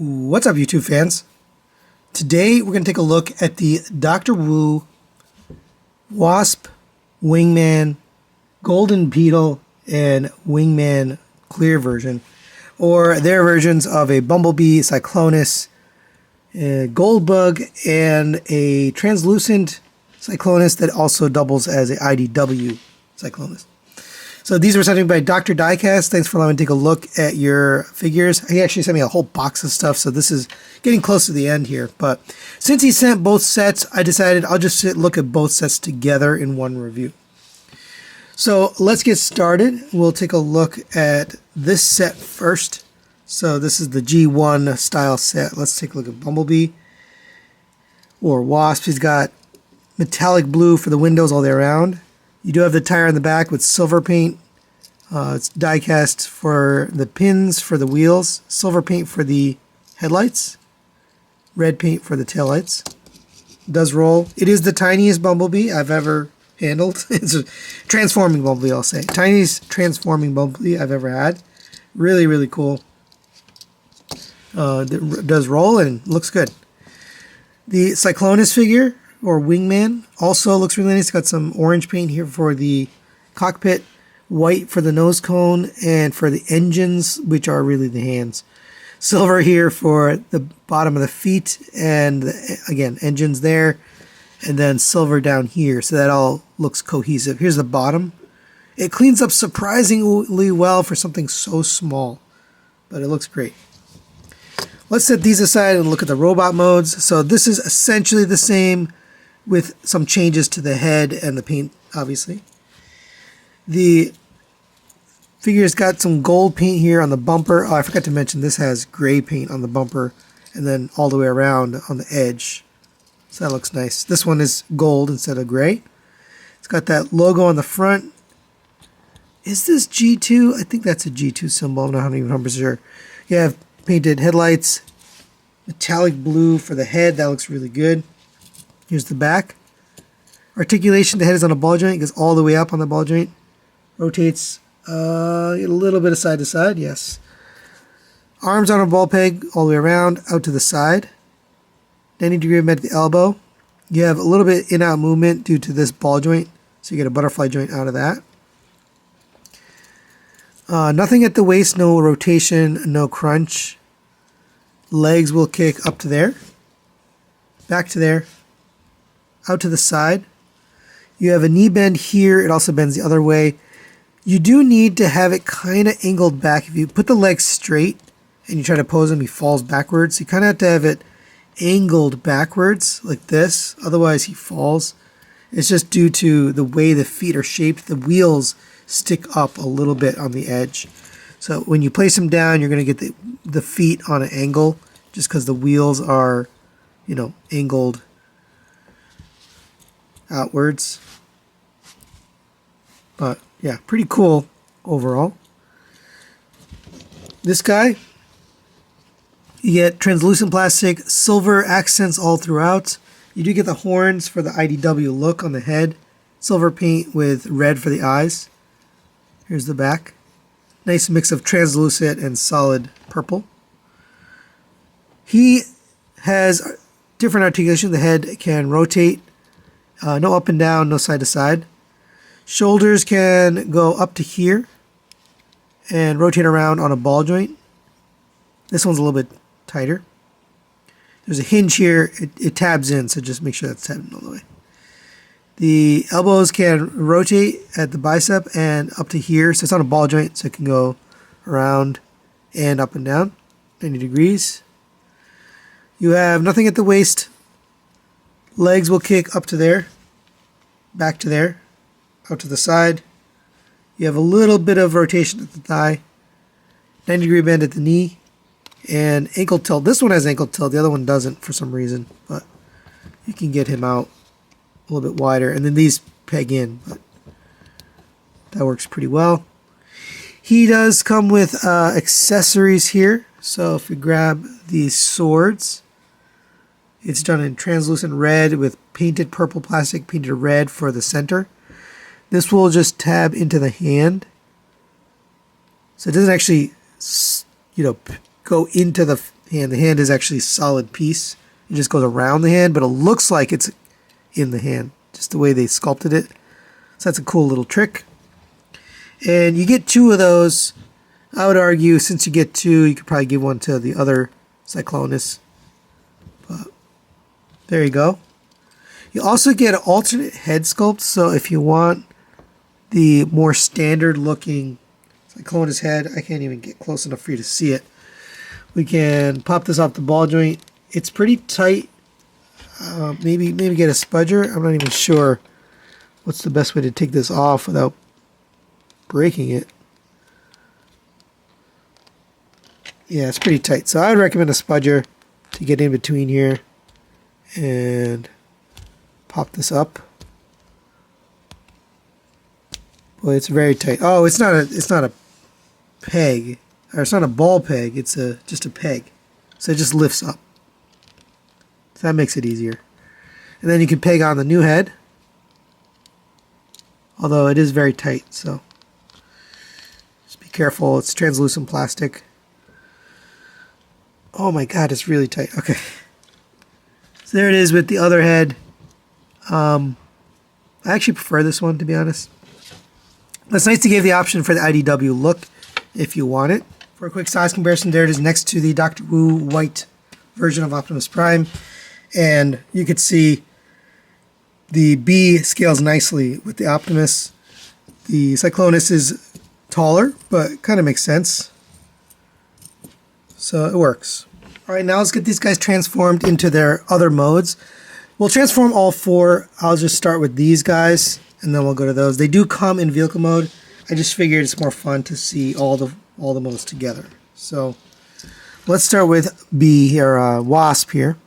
What's up, YouTube fans? Today we're going to take a look at the Dr. Wu Wasp, Wingman, Golden Beetle, and Wingman Clear version, or their versions of a Bumblebee, Cyclonus, a Goldbug, and a translucent Cyclonus that also doubles as a IDW Cyclonus. So these were sent by Dr. Diecast. Thanks for allowing me to take a look at your figures. He actually sent me a whole box of stuff, so this is getting close to the end here. But since he sent both sets, I decided I'll just look at both sets together in one review. So let's get started. We'll take a look at this set first. So this is the G1 style set. Let's take a look at Bumblebee or Wasp. He's got metallic blue for the windows all the way around. You do have the tire on the back with silver paint. It's die cast for the pins for the wheels, silver paint for the headlights, red paint for the taillights. It does roll. It is the tiniest Bumblebee I've ever handled. It's a transforming Bumblebee, I'll say. Tiniest transforming Bumblebee I've ever had. Really, really cool. It does roll and looks good. The Cyclonus figure, or Wingman, also looks really nice. It's got some orange paint here for the cockpit, white for the nose cone, and for the engines, which are really the hands. Silver here for the bottom of the feet, and again, engines there, and then silver down here, so that all looks cohesive. Here's the bottom. It cleans up surprisingly well for something so small, but it looks great. Let's set these aside and look at the robot modes. So this is essentially the same, with some changes to the head and the paint, obviously. The figure's got some gold paint here on the bumper. Oh, I forgot to mention this has gray paint on the bumper and then all the way around on the edge. So that looks nice. This one is gold instead of gray. It's got that logo on the front. Is this G2? I think that's a G2 symbol. I'm not even 100% sure. You have painted headlights, metallic blue for the head. That looks really good. Here's the back. Articulation, the head is on a ball joint. It goes all the way up on the ball joint. Rotates a little bit of side to side, yes. Arms on a ball peg all the way around, out to the side. 90-degree bend at the elbow. You have a little bit in-out movement due to this ball joint, so you get a butterfly joint out of that. Nothing at the waist, no rotation, no crunch. Legs will kick up to there, back to there, out to the side. You have a knee bend here. It also bends the other way. You do need to have it kind of angled back. If you put the legs straight and you try to pose him, he falls backwards. You kind of have to have it angled backwards like this. Otherwise, he falls. It's just due to the way the feet are shaped. The wheels stick up a little bit on the edge. So when you place him down, you're going to get the feet on an angle just because the wheels are, angled outwards. But yeah, pretty cool overall. This guy, you get translucent plastic, silver accents all throughout. You do get the horns for the IDW look on the head, silver paint with red for the eyes. Here's the back. Nice mix of translucent and solid purple. He has different articulation. The head can rotate. No up and down, no side to side. Shoulders can go up to here and rotate around on a ball joint. This one's a little bit tighter. There's a hinge here. It tabs in, so just make sure that's tabbed in all the way. The elbows can rotate at the bicep and up to here. So it's on a ball joint, so it can go around and up and down 90 degrees. You have nothing at the waist. Legs will kick up to there, back to there, out to the side. You have a little bit of rotation at the thigh, 90-degree bend at the knee, and ankle tilt. This one has ankle tilt. The other one doesn't for some reason, but you can get him out a little bit wider. And then these peg in, but that works pretty well. He does come with accessories here. So if you grab these swords, it's done in translucent red with painted purple plastic, painted red for the center. This will just tab into the hand. So it doesn't actually, go into the hand. The hand is actually a solid piece. It just goes around the hand, but it looks like it's in the hand, just the way they sculpted it. So that's a cool little trick. And you get 2 of those. I would argue since you get 2, you could probably give one to the other Cyclonus. But there you go. You also get an alternate head sculpt, so if you want the more standard looking Cyclonus head, I can't even get close enough for you to see it. We can pop this off the ball joint. It's pretty tight. Maybe get a spudger. I'm not even sure what's the best way to take this off without breaking it. Yeah, it's pretty tight. So I would recommend a spudger to get in between here and pop this up. Boy, it's very tight. Oh, it's not a peg, or it's not a ball peg. It's just a peg. So it just lifts up. So that makes it easier. And then you can peg on the new head. Although it is very tight, so just be careful. It's translucent plastic. Oh my god, it's really tight. Okay. So there it is with the other head. I actually prefer this one, to be honest. It's nice to give the option for the IDW look if you want it. For a quick size comparison, there it is next to the Dr. Wu white version of Optimus Prime. And you can see the B scales nicely with the Optimus. The Cyclonus is taller, but kind of makes sense. So it works. Alright, now let's get these guys transformed into their other modes. We'll transform all 4. I'll just start with these guys, and then we'll go to those. They do come in vehicle mode. I just figured it's more fun to see all the modes together. So let's start with Wasp here.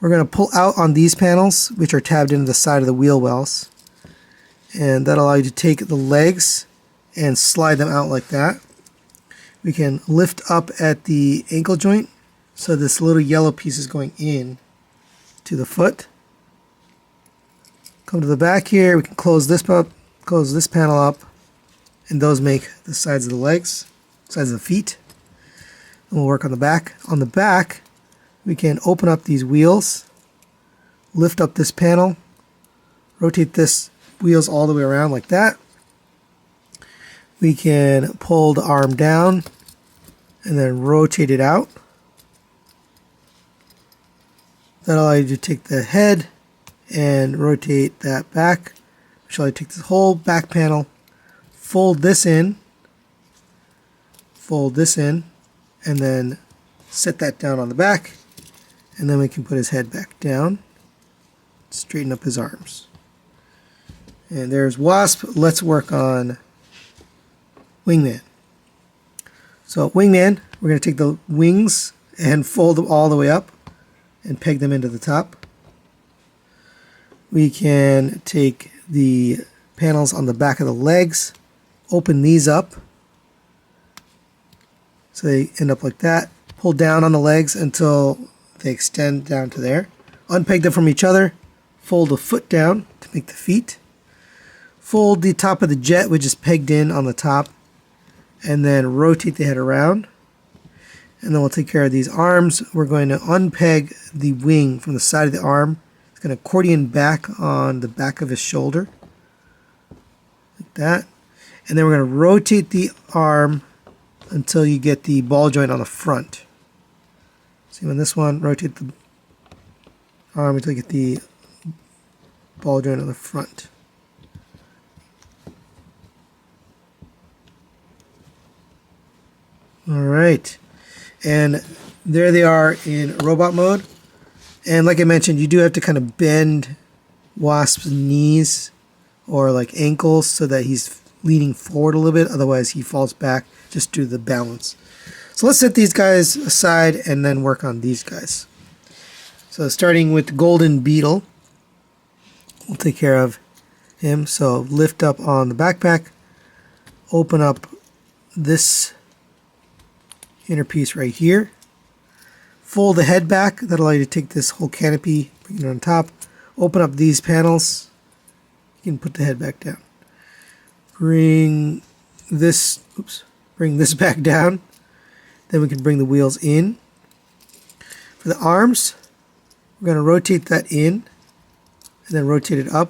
We're going to pull out on these panels, which are tabbed into the side of the wheel wells. And that'll allow you to take the legs and slide them out like that. We can lift up at the ankle joint, so this little yellow piece is going in to the foot. Come to the back here, we can close this up, close this panel up, and those make the sides of the legs, sides of the feet. And we'll work on the back. On the back, we can open up these wheels, lift up this panel, rotate this wheels all the way around like that. We can pull the arm down and then rotate it out. That'll allow you to take the head and rotate that back. Shall I take this whole back panel, fold this in, and then set that down on the back. And then we can put his head back down, straighten up his arms. And there's Wasp. Let's work on Wingman. So Wingman, we're going to take the wings and fold them all the way up and peg them into the top. We can take the panels on the back of the legs, open these up so they end up like that. Pull down on the legs until they extend down to there. Unpeg them from each other. Fold the foot down to make the feet. Fold the top of the jet, which is pegged in on the top, and then rotate the head around. And then we'll take care of these arms. We're going to unpeg the wing from the side of the arm. It's going to accordion back on the back of his shoulder. Like that. And then we're going to rotate the arm until you get the ball joint on the front. See, on this one, rotate the arm until you get the ball joint on the front. Alright, and there they are in robot mode. And like I mentioned, you do have to kind of bend Wasp's knees or like ankles so that he's leaning forward a little bit, otherwise he falls back just due to the balance. So let's set these guys aside and then work on these guys. So starting with Golden Beetle, we'll take care of him. So lift up on the backpack, open up this inner piece right here, fold the head back. That'll allow you to take this whole canopy, bring it on top, open up these panels, you can put the head back down. Bring this back down. Then we can bring the wheels in For the arms, we're going to rotate that in and then rotate it up.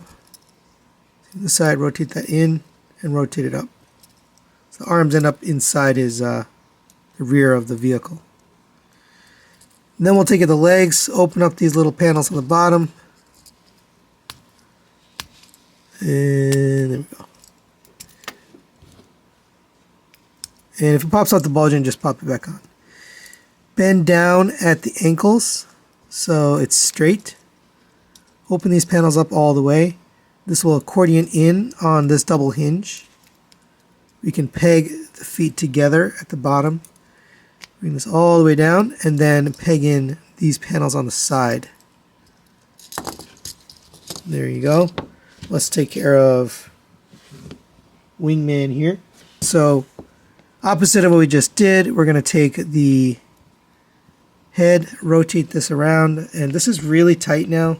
The side, rotate that in and rotate it up. So the arms end up inside his the rear of the vehicle. And then we'll take the legs, open up these little panels on the bottom. And there we go. And if it pops out the ball joint, just pop it back on. Bend down at the ankles so it's straight. Open these panels up all the way. This will accordion in on this double hinge. We can peg the feet together at the bottom. Bring this all the way down and then peg in these panels on the side. There you go. Let's take care of Wingman here. So opposite of what we just did, we're going to take the head, rotate this around, and this is really tight now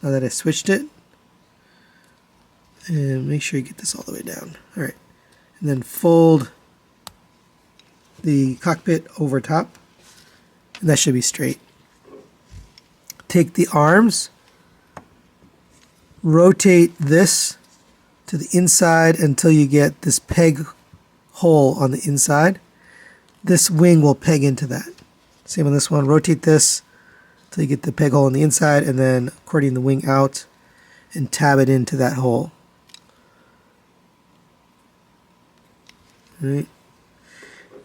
that I switched it. And make sure you get this all the way down. Alright. And then fold the cockpit over top, and that should be straight. Take the arms, rotate this to the inside until you get this peg hole on the inside. This wing will peg into that. Same on this one. Rotate this until you get the peg hole on the inside, and then accordion the wing out and tab it into that hole. Right.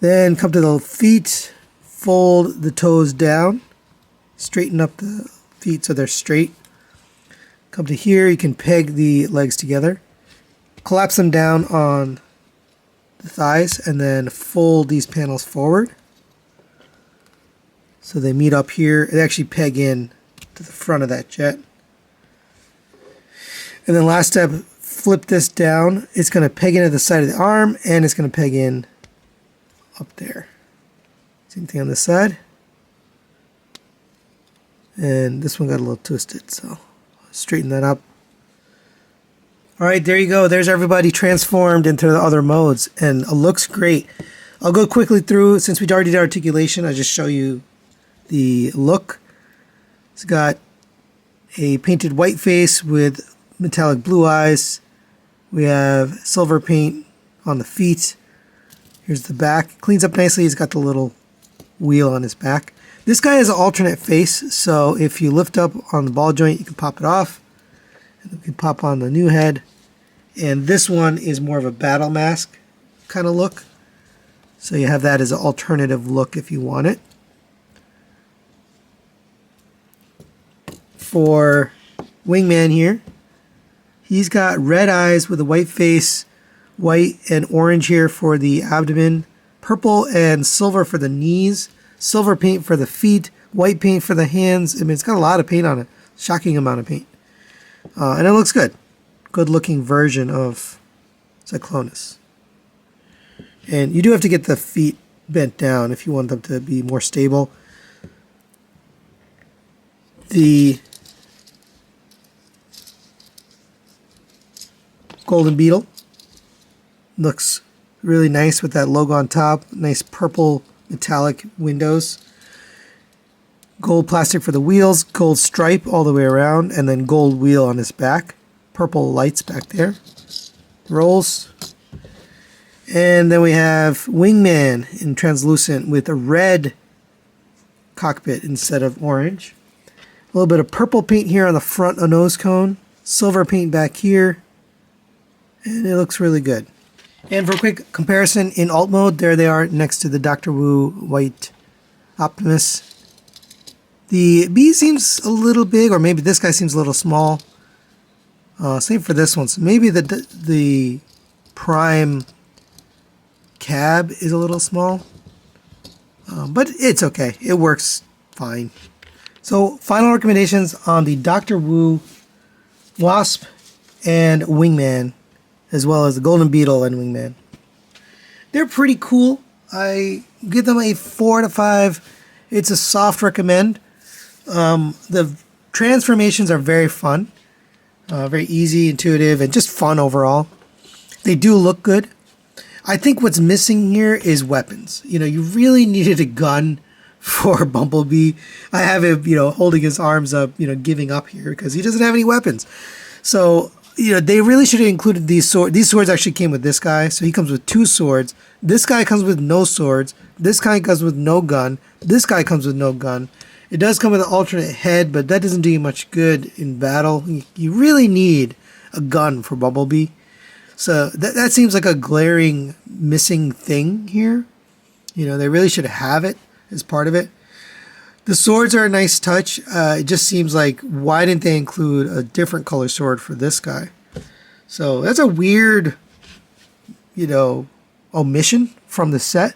Then come to the feet, fold the toes down, straighten up the feet so they're straight. Come to here, you can peg the legs together, collapse them down on the thighs, and then fold these panels forward so they meet up here. They actually peg in to the front of that jet. And then last step, flip this down. It's going to peg into the side of the arm, and it's going to peg in up there. Same thing on this side. And this one got a little twisted, so straighten that up. Alright, there you go. There's everybody transformed into the other modes, and it looks great. I'll go quickly through, since we already did articulation, I'll just show you the look. It's got a painted white face with metallic blue eyes. We have silver paint on the feet. Here's the back. Cleans up nicely. He's got the little wheel on his back. This guy has an alternate face, so if you lift up on the ball joint, you can pop it off. And you can pop on the new head. And this one is more of a battle mask kind of look. So you have that as an alternative look if you want it. For Wingman here, he's got red eyes with a white face, white and orange here for the abdomen, purple and silver for the knees, silver paint for the feet, white paint for the hands. I mean, it's got a lot of paint on it. Shocking amount of paint. And it looks good. Good looking version of Cyclonus. And you do have to get the feet bent down if you want them to be more stable. The Golden Beetle looks really nice with that logo on top. Nice purple metallic windows. Gold plastic for the wheels, gold stripe all the way around, and then gold wheel on his back. Purple lights back there. Rolls. And then we have Wingman in translucent with a red cockpit instead of orange. A little bit of purple paint here on the front of nose cone. Silver paint back here. And it looks really good. And for a quick comparison, in alt mode, there they are next to the Dr. Wu White Optimus. The B seems a little big, or maybe this guy seems a little small. Same for this one. So maybe the Prime cab is a little small. But it's okay. It works fine. So final recommendations on the Dr. Wu Wasp and Wingman, as well as the Golden Beetle and Wingman. They're pretty cool. I give them a 4 out of 5. It's a soft recommend. The transformations are very fun. Very easy, intuitive, and just fun overall. They do look good. I think what's missing here is weapons. You know, you really needed a gun for Bumblebee. I have him, holding his arms up, giving up here because he doesn't have any weapons. So, they really should have included these swords. These swords actually came with this guy. So he comes with 2 swords. This guy comes with no swords. This guy comes with no gun. This guy comes with no gun. It does come with an alternate head, but that doesn't do you much good in battle. You really need a gun for Bumblebee. So that seems like a glaring missing thing here. They really should have it as part of it. The swords are a nice touch. It just seems like, why didn't they include a different color sword for this guy? So that's a weird, omission from the set.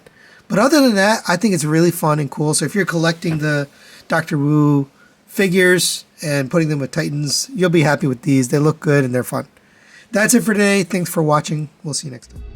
But other than that, I think it's really fun and cool. So if you're collecting the Doctor Wu figures and putting them with Titans, you'll be happy with these. They look good and they're fun. That's it for today. Thanks for watching. We'll see you next time.